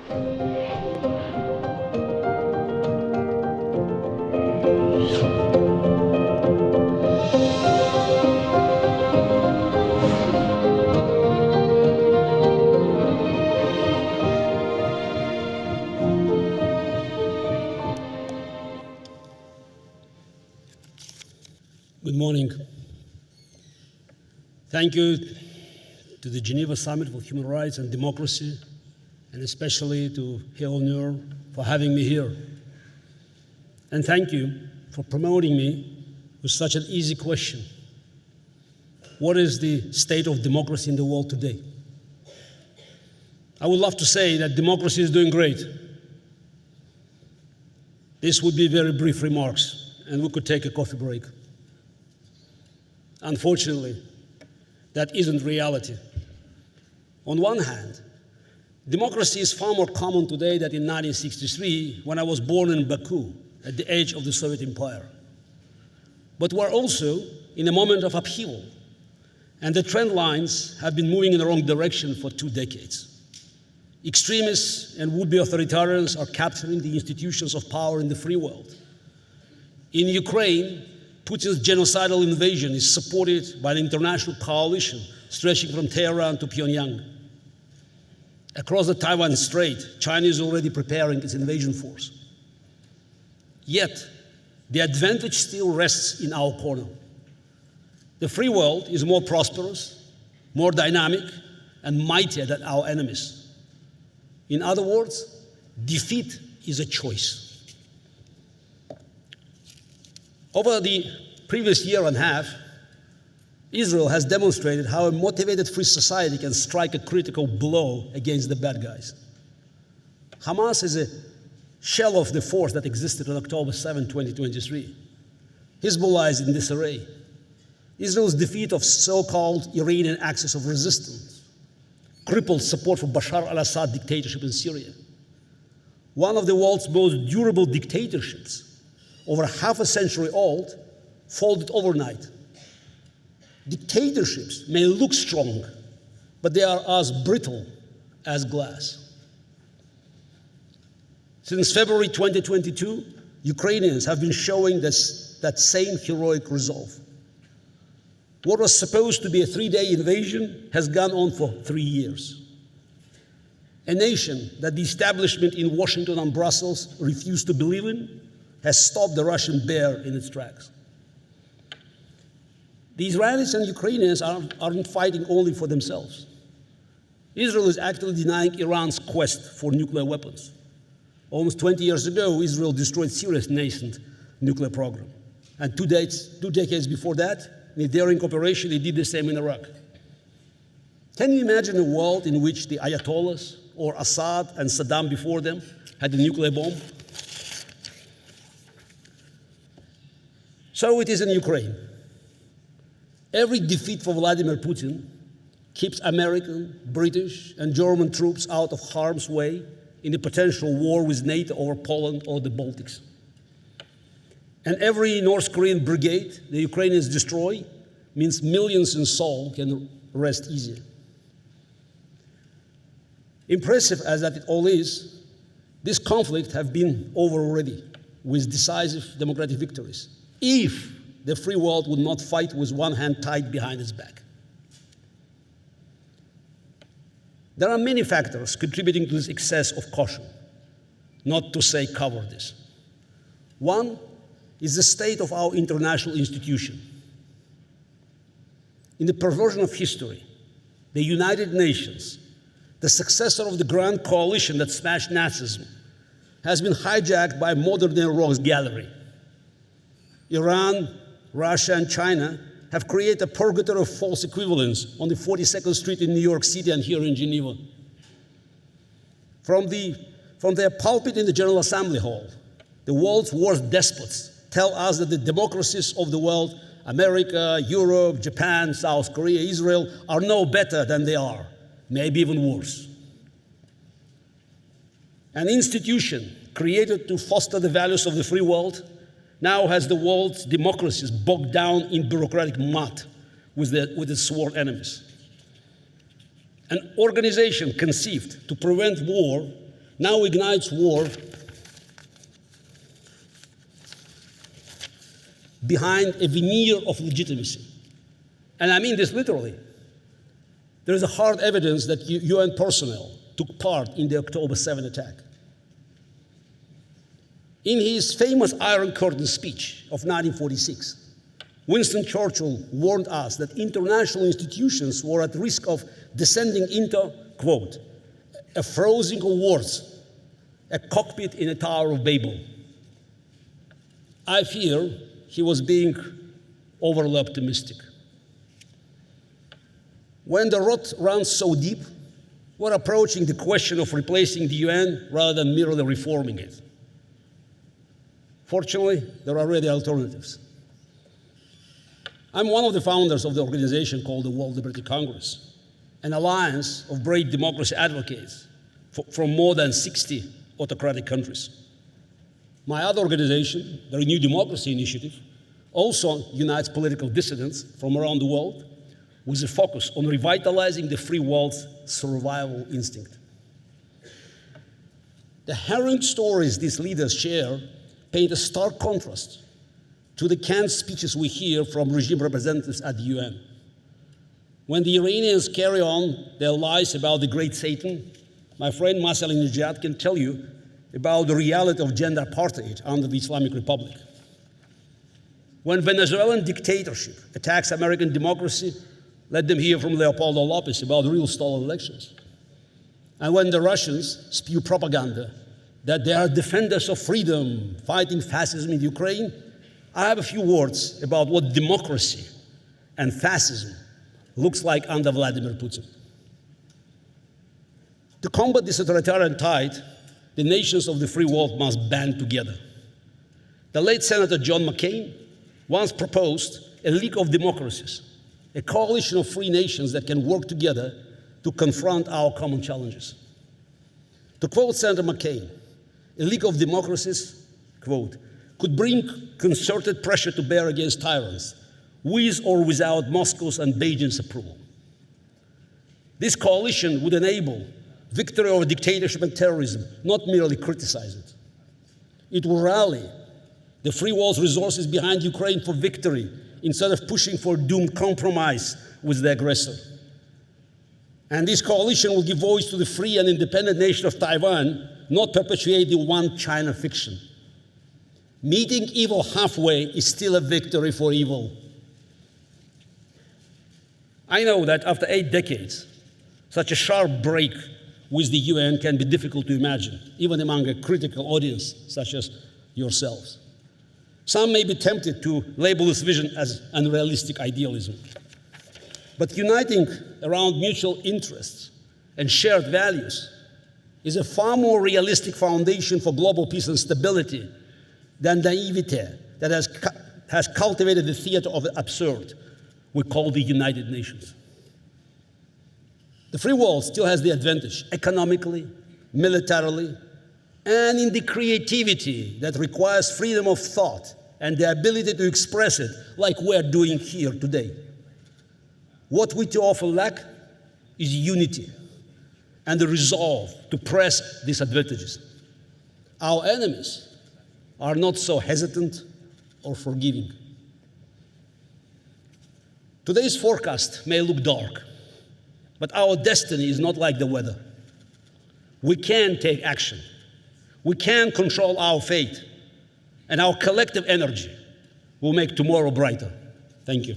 Good morning. Thank you to the Geneva Summit for Human Rights and Democracy, and especially to Heo Nur for having me here. And thank you for promoting me with such an easy question. What is the state of democracy in the world today? I would love to say that democracy is doing great. This would be very brief remarks, and we could take a coffee break. Unfortunately, that isn't reality. On one hand, democracy is far more common today than in 1963, when I was born in Baku, at the age of the Soviet Empire. But we're also in a moment of upheaval, and the trend lines have been moving in the wrong direction for 2 decades. Extremists and would-be authoritarians are capturing the institutions of power in the free world. In Ukraine, Putin's genocidal invasion is supported by an international coalition stretching from Tehran to Pyongyang. Across the Taiwan Strait, China is already preparing its invasion force. Yet, the advantage still rests in our corner. The free world is more prosperous, more dynamic, and mightier than our enemies. In other words, defeat is a choice. Over the previous year and a half, Israel has demonstrated how a motivated free society can strike a critical blow against the bad guys. Hamas is a shell of the force that existed on October 7, 2023. Hezbollah is in disarray. Israel's defeat of so-called Iranian axis of resistance crippled support for Bashar al-Assad dictatorship in Syria. One of the world's most durable dictatorships, over half a century old, folded overnight. Dictatorships may look strong, but they are as brittle as glass. Since February 2022, Ukrainians have been showing that same heroic resolve. What was supposed to be a 3-day invasion has gone on for 3 years. A nation that the establishment in Washington and Brussels refused to believe in has stopped the Russian bear in its tracks. The Israelis and Ukrainians aren't fighting only for themselves. Israel is actively denying Iran's quest for nuclear weapons. Almost 20 years ago, Israel destroyed Syria's nascent nuclear program. And 2 decades before that, in a daring operation, they did the same in Iraq. Can you imagine a world in which the Ayatollahs or Assad and Saddam before them had a nuclear bomb? So it is in Ukraine. Every defeat for Vladimir Putin keeps American, British, and German troops out of harm's way in a potential war with NATO over Poland or the Baltics. And every North Korean brigade the Ukrainians destroy means millions in Seoul can rest easier. Impressive as that it all is, this conflict has been over already with decisive democratic victories, if the free world would not fight with one hand tied behind its back. There are many factors contributing to this excess of caution, not to say cowardice. One is the state of our international institution. In the perversion of history, the United Nations, the successor of the grand coalition that smashed Nazism, has been hijacked by a modern-day rogues gallery. Iran, Russia, and China have created a purgatory of false equivalence on the 42nd Street in New York City and here in Geneva. From their pulpit in the General Assembly Hall, the world's worst despots tell us that the democracies of the world, America, Europe, Japan, South Korea, Israel, are no better than they are, maybe even worse. An institution created to foster the values of the free world now has the world's democracies bogged down in bureaucratic mud with its sworn enemies. An organization conceived to prevent war now ignites war behind a veneer of legitimacy. And I mean this literally. There is a hard evidence that UN personnel took part in the October 7 attack. In his famous Iron Curtain speech of 1946, Winston Churchill warned us that international institutions were at risk of descending into, quote, a frozen of words, a cockpit in a Tower of Babel. I fear he was being overly optimistic. When the rot runs so deep, we're approaching the question of replacing the UN rather than merely reforming it. Fortunately, there are already alternatives. I'm one of the founders of the organization called the World Liberty Congress, an alliance of brave democracy advocates from more than 60 autocratic countries. My other organization, the Renew Democracy Initiative, also unites political dissidents from around the world with a focus on revitalizing the free world's survival instinct. The harrowing stories these leaders share paint a stark contrast to the canned speeches we hear from regime representatives at the UN. When the Iranians carry on their lies about the great Satan, my friend Masih Alinejad can tell you about the reality of gender apartheid under the Islamic Republic. When Venezuelan dictatorship attacks American democracy, let them hear from Leopoldo Lopez about real stolen elections. And when the Russians spew propaganda that they are defenders of freedom, fighting fascism in Ukraine, I have a few words about what democracy and fascism looks like under Vladimir Putin. To combat this authoritarian tide, the nations of the free world must band together. The late Senator John McCain once proposed a league of democracies, a coalition of free nations that can work together to confront our common challenges. To quote Senator McCain, a league of democracies, quote, could bring concerted pressure to bear against tyrants, with or without Moscow's and Beijing's approval. This coalition would enable victory over dictatorship and terrorism, not merely criticize it. It will rally the free world's resources behind Ukraine for victory instead of pushing for doomed compromise with the aggressor. And this coalition will give voice to the free and independent nation of Taiwan, not perpetuate the one China fiction. Meeting evil halfway is still a victory for evil. I know that after 8 decades, such a sharp break with the UN can be difficult to imagine, even among a critical audience such as yourselves. Some may be tempted to label this vision as unrealistic idealism. But uniting around mutual interests and shared values is a far more realistic foundation for global peace and stability than naivete that has cultivated the theater of the absurd we call the United Nations. The free world still has the advantage economically, militarily, and in the creativity that requires freedom of thought and the ability to express it like we're doing here today. What we too often lack is unity and the resolve to press these advantages. Our enemies are not so hesitant or forgiving. Today's forecast may look dark, but our destiny is not like the weather. We can take action. We can control our fate, and our collective energy will make tomorrow brighter. Thank you.